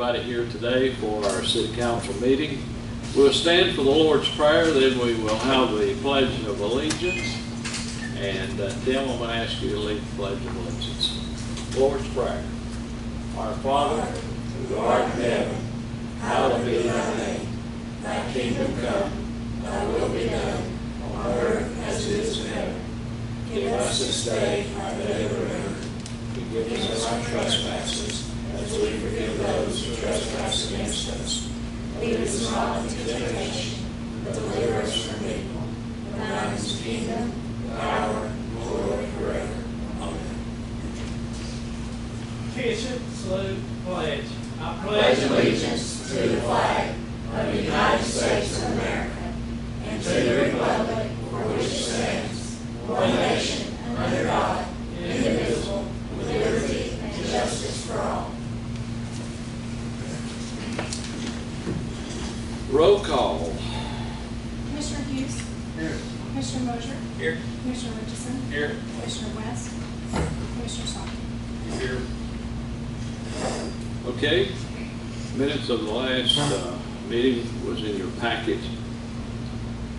everybody here today for our City Council meeting. We'll stand for the Lord's Prayer, then we will have the Pledge of Allegiance. And Tim, I'm going to ask you to lead the Pledge of Allegiance. Lord's Prayer. Our Father, who art in heaven, hallowed be thy name. Thy kingdom come, thy will be done, on earth as it is in heaven. Give us this day our daily bread. Forgive us our trespasses, as we forgive those who trespass against us. Lead us not into temptation, but deliver us from evil. For thine is the kingdom, the power, and the glory forever. Amen. Attention, salute, pledge. I pledge allegiance to the flag of the United States of America and to the republic for which it stands, one nation, under God, indivisible, with liberty and justice for all. Roll call. Commissioner Hughes. Here. Commissioner Mosier. Here. Commissioner Richardson. Here. Commissioner West. Commissioner Stockton. Here. Okay. Minutes of the last meeting was in your packet.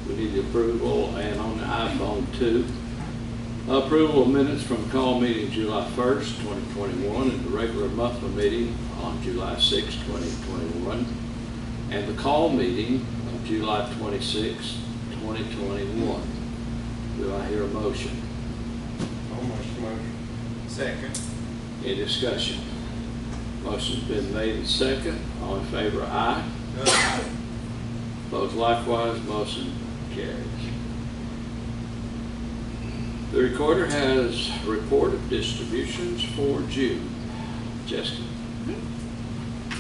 We need the approval, and on the iPhone 2. Approval of minutes from call meeting July 1st, 2021, and the regular monthly meeting on July 6th, 2021, and the call meeting of July 26th, 2021. Do I hear a motion? Almost motion. Second. Any discussion? Motion's been made and second. All in favor, aye. Aye. Opposed likewise, motion carries. The recorder has reported distributions for June. Jessica.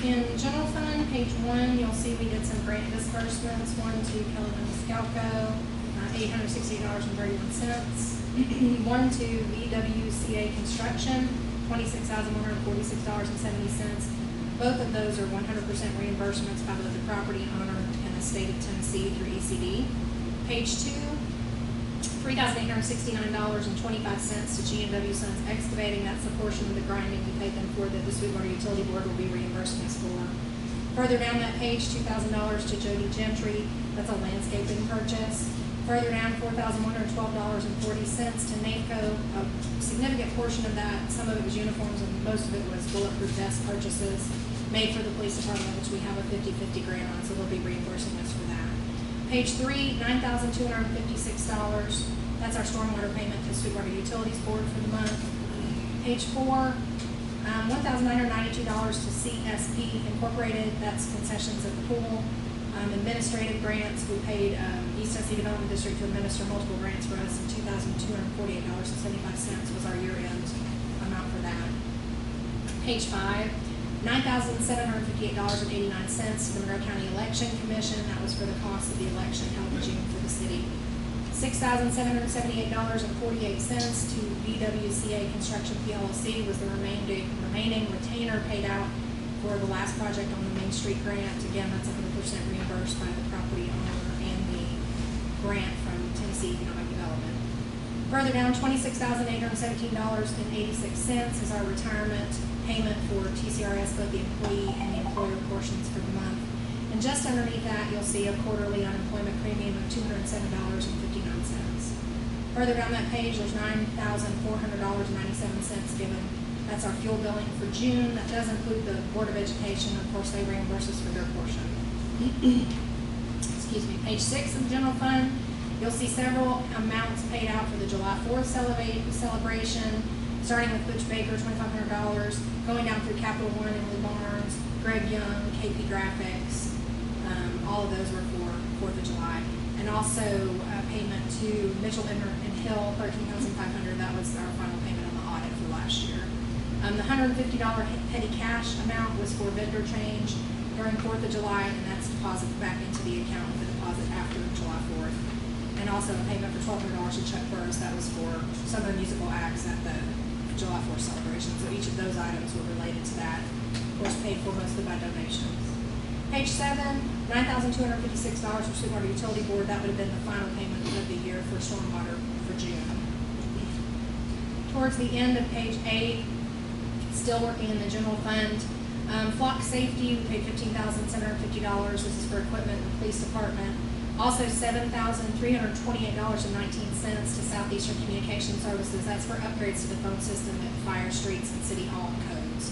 In general fund, page 1, you'll see we did some grant disbursements. One to Kelvin Scalco, $868.31. One to VWCA Construction, $26,146.70. Both of those are 100% reimbursements by both the property owner and the state of Tennessee through ECD. Page 2, $3,869.25 to G&W Sons Excavating. That's the portion of the grinding we paid them for that the Sweetwater Utility Board will be reimbursing us for. Further down that page, $2,000 to Jody Gentry. That's a landscaping purchase. Further down, $4,112.40 to NAPCO. A significant portion of that, some of it was uniforms and most of it was bulletproof vest purchases made for the police department, which we have a 50-50 grant on, so they'll be reimbursing us for that. Page 3, $9,256. That's our stormwater payment to Sweetwater Utilities Board for the month. Page 4, $1,992 to CSP Incorporated. That's concessions at the pool. Administrative grants, we paid East Tennessee Development District to administer multiple grants for us, and $2,248.75 was our year-end amount for that. Page 5, $9,758.89 to the Monroe County Election Commission. That was for the cost of the election held in June for the city. $6,778.48 to BWCA Construction PLC was the remaining retainer paid out for the last project on the Main Street grant. Again, that's 100% reimbursed by the property owner and the grant from Tennessee Economic Development. Further down, $26,817.86 is our retirement payment for TCRS, both the employee and the employer portions for the month. And just underneath that, you'll see a quarterly unemployment premium of $207.59. Further down that page, there's $9,400.97 given. That's our fuel billing for June. That does include the Board of Education. Of course, they reimburse us for their portion. Excuse me. Page 6 of the general fund, you'll see several amounts paid out for the July 4th celebration, starting with Butch Baker, $2,500, going down through Capital One, Emily Barnes, Greg Young, KP Graphics. All of those were for 4th of July. And also payment to Mitchell and Hill, $13,500. That was our final payment on the audit for last year. The $150 petty cash amount was for vendor change during 4th of July, and that's deposited back into the account with the deposit after July 4th. And also a payment for $1,200 to Chuck Burris. That was for some of the musical acts at the July 4th celebration. So each of those items were related to that. Of course, paid for mostly by donations. Page 7, $9,256 for Sweetwater Utility Board. That would have been the final payment of the year for stormwater for June. Towards the end of page 8, still working in the general fund, Flock safety, we paid $15,750. This is for equipment in the police department. Also $7,328.19 to Southeastern Communication Services. That's for upgrades to the phone system at fire, streets, and city hall codes.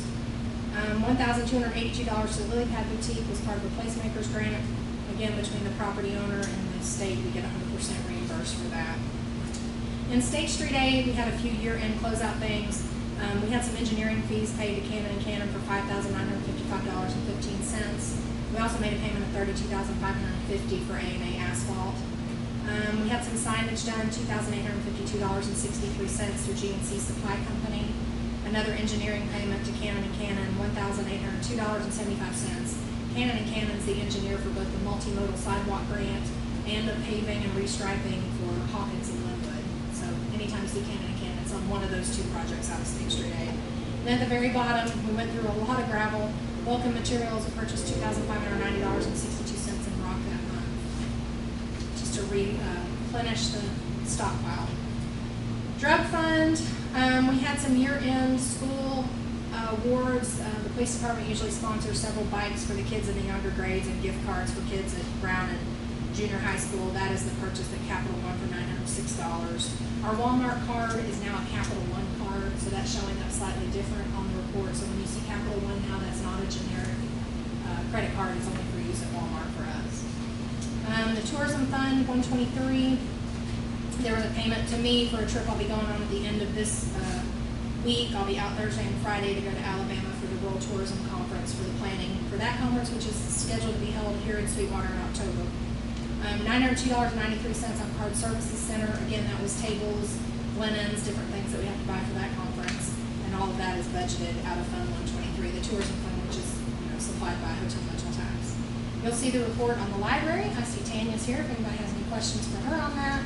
$1,282 to the Lily Pad Boutique was part of the Placemakers grant. Again, between the property owner and the state, we get 100% reimbursed for that. In State Street A, we had a few year-end closeout things. We had some engineering fees paid to Cannon & Cannon for $5,955.15. We also made a payment of $32,550 for A&A asphalt. We had some signage done, $2,852.63 through GNC Supply Company. Another engineering payment to Cannon & Cannon, $1,802.75. Cannon & Cannon's the engineer for both the multimodal sidewalk grant and the paving and restriping for Hawkins and Linwood. So anytime you see Cannon & Cannon, it's on one of those two projects out of State Street A. And at the very bottom, we went through a lot of gravel. Vulcan Materials purchased $2,590.62 in rock that month, just to replenish the stockpile. Drug fund, we had some year-end school awards. The police department usually sponsors several bikes for the kids in the younger grades and gift cards for kids at Brown and junior high school. That is the purchase at Capital One for $906. Our Walmart card is now a Capital One card, so that's showing up slightly different on the report. So when you see Capital One now, that's not a generic credit card. It's only for use at Walmart for us. The tourism fund, $123. There was a payment to me for a trip I'll be going on at the end of this week. I'll be out Thursday and Friday to go to Alabama for the World Tourism Conference for the planning for that conference, which is scheduled to be held here in Sweetwater in October. $902.93 on Card Services Center. Again, that was tables, linens, different things that we have to buy for that conference, and all of that is budgeted out of Fund 123, the tourism fund, which is supplied by hotel rental tax. You'll see the report on the library. I see Tanya's here if anybody has any questions for her on that.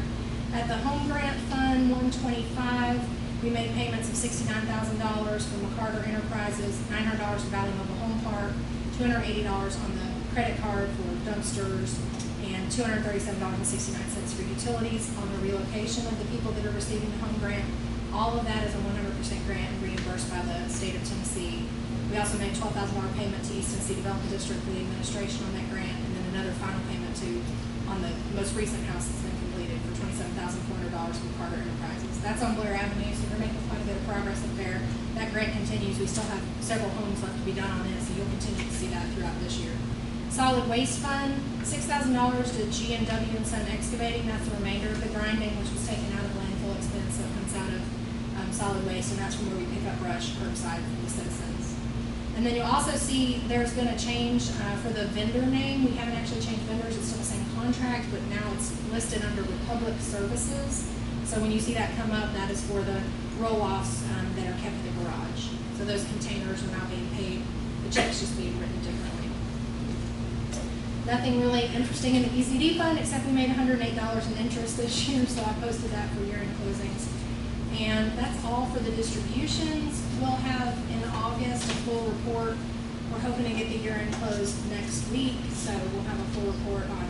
At the Home Grant Fund 125, we made payments of $69,000 from McCarter Enterprises, $900 to Valley Mobile Home Park, $280 on the credit card for dumpsters, and $237.69 for utilities on the relocation of the people that are receiving the home grant. All of that is a 100% grant and reimbursed by the state of Tennessee. We also made a $12,000 payment to East Tennessee Development District for the administration on that grant, and then another final payment on the most recent house that's been completed for $27,400 from Carter Enterprises. That's on Blair Avenue, so we're making quite a bit of progress up there. That grant continues. We still have several homes left to be done on it, so you'll continue to see that throughout this year. Solid Waste Fund, $6,000 to G&W and Son Excavating. That's the remainder of the grinding, which was taken out of landfill expense, so it comes out of solid waste, and that's from where we pick up brush curbside from the citizens. And then you'll also see there's been a change for the vendor name. We haven't actually changed vendors. It's still the same contract, but now it's listed under Republic Services. So when you see that come up, that is for the roll-offs that are kept in the garage. So those containers are now being paid. The check's just being written differently. Nothing really interesting in the ECD fund, except we made $108 in interest this year, so I posted that for year-end closings. And that's all for the distributions. We'll have in August a full report. We're hoping to get the year-end closed next week, so we'll have a full report on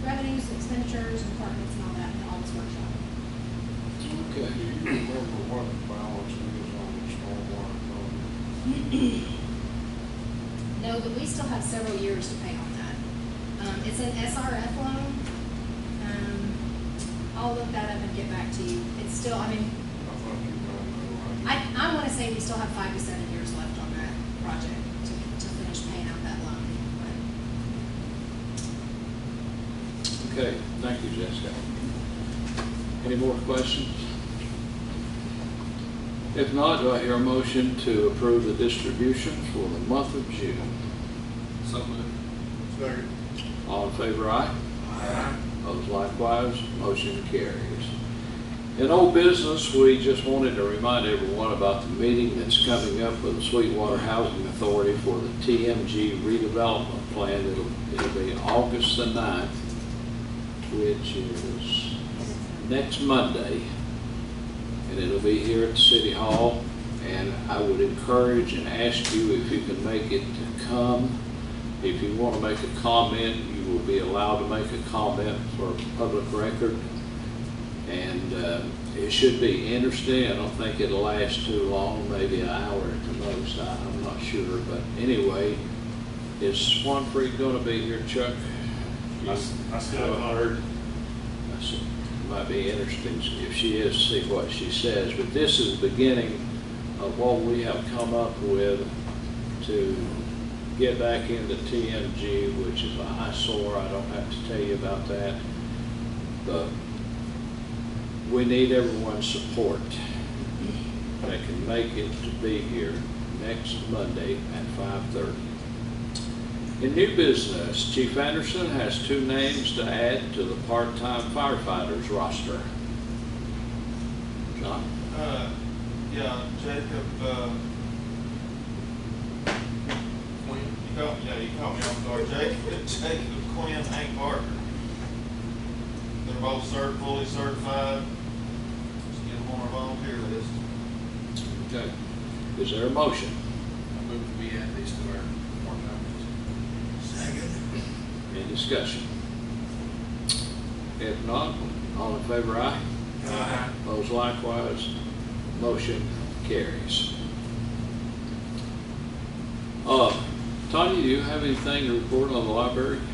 revenues, expenditures, and departments, and all that in the August workshop. Okay. Do you remember what the balance is on the stormwater fund? No, but we still have several years to pay on that. It's an SRF loan. I'll look that up and get back to you. It's still, I mean, I thought you might know. I want to say we still have 5 to 7 years left on that project to finish paying out that loan. Okay, thank you, Jessica. Any more questions? If not, do I hear a motion to approve the distributions for the month of June? So moved. Second. All in favor, aye? Aye. Opposed likewise, motion carries. In old business, we just wanted to remind everyone about the meeting that's coming up with the Sweetwater Housing Authority for the TMG redevelopment plan. It'll be August the 9th, which is next Monday, and it'll be here at City Hall. And I would encourage and ask you if you can make it to come. If you want to make a comment, you will be allowed to make a comment for public record. And it should be interesting. I don't think it'll last too long, maybe an hour at the most. I'm not sure, but anyway, is Swanfree gonna be here, Chuck? I still haven't heard. That's- Might be interesting if she is, to see what she says, but this is the beginning of what we have come up with to get back into TMG, which is a eyesore. I don't have to tell you about that. But we need everyone's support that can make it to be here next Monday at 5:30. In new business, Chief Anderson has 2 names to add to the part-time firefighters roster. John? Yeah, Jacob, Quinn, you caught me off guard. Jacob Quinn, Hank Barker. They're both fully certified. Just get them on our volunteer list. Okay. Is there a motion? I move to be add these to our part-time list. Second. Any discussion? If not, all in favor, aye? Aye. Opposed likewise, motion carries. Tanya, do you have anything to report on the library? We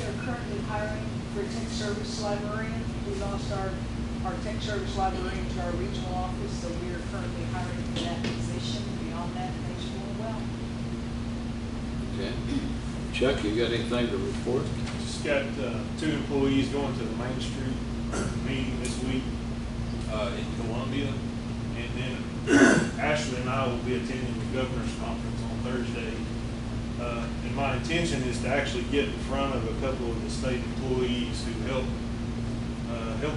are currently hiring for a tech service librarian. We lost our tech service librarian to our regional office, so we are currently hiring for that position. Beyond that, things are going well. Okay. Chuck, you got anything to report? Just got 2 employees going to the Main Street meeting this week in Columbia. And then Ashley and I will be attending the governor's conference on Thursday. And my intention is to actually get in front of a couple of the state employees who help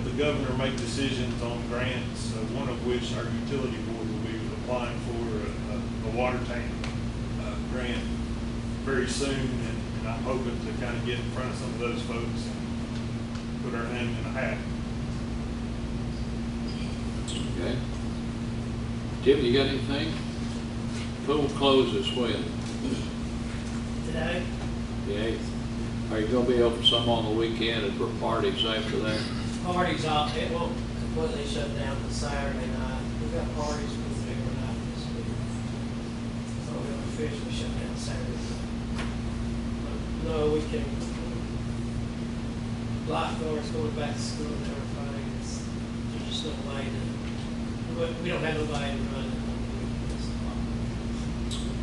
the governor make decisions on grants, one of which our utility board will be applying for a water tank grant very soon, and I'm hoping to kind of get in front of some of those folks and put our name in a hat. Okay. Jim, you got anything? Pool closes when? Today, The 8th. Are you gonna be open some on the weekend and for parties after that? parties off, it won't completely shut down till Saturday night. We've got parties with every night this week. So we'll officially shut down Saturday. But no, we can, lifeguards going back to school and everything, there's just no way to, we don't have nobody to run it on the weekends.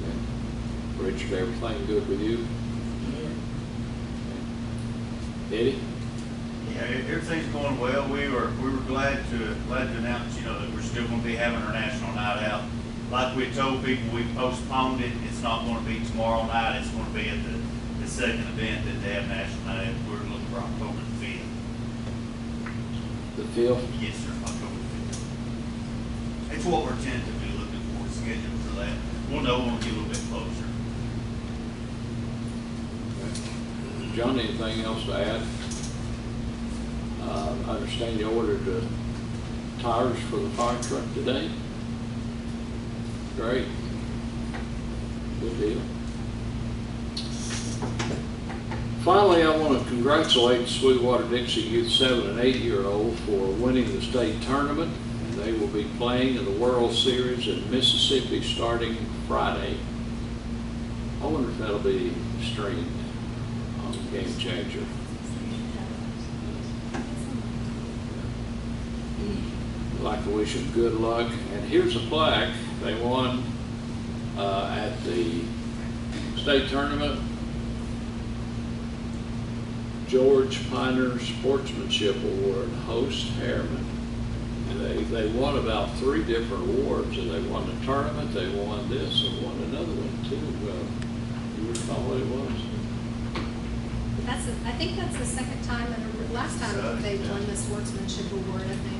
Okay. Richard, everything good with you? Eddie? Yeah, everything's going well. We were glad to announce, that we're still going to be having our national night out. Like we told people, we postponed it. It's not going to be tomorrow night. It's going to be at the second event that they have national night out. We're looking for October the 5th. The 5th? Yes, sir, October the 5th. It's what we're tentatively looking for, scheduled for that. We'll know when we get a little bit closer. Okay. John, anything else to add? I understand you ordered tires for the fire truck today. Great. Good deal. Finally, I want to congratulate Sweetwater Dixie Youth 7 and 8-year-old for winning the state tournament. And they will be playing in the World Series in Mississippi starting Friday. I wonder if that'll be streamed on Game Changer. I'd like to wish them good luck. And here's a plaque. They won at the state tournament. George Piner Sportsmanship Award, host Harriman. And they won about 3 different awards. And they won the tournament, they won this, and won another one too. You recall what it was? I think that's the second time, and last time they won the sportsmanship award, I think.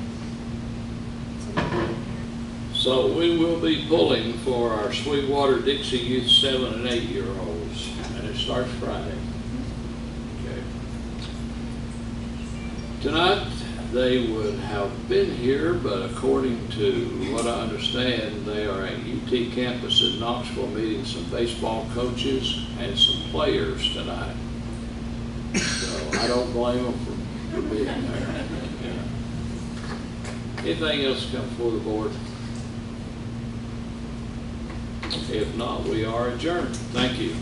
So we will be pulling for our Sweetwater Dixie Youth 7 and 8-year-olds, and it starts Friday. Okay. Tonight, they would have been here, but according to what I understand, they are at UT campus in Knoxville meeting some baseball coaches and some players tonight. So I don't blame them for being there. Yeah. Anything else come before the board? If not, we are adjourned. Thank you.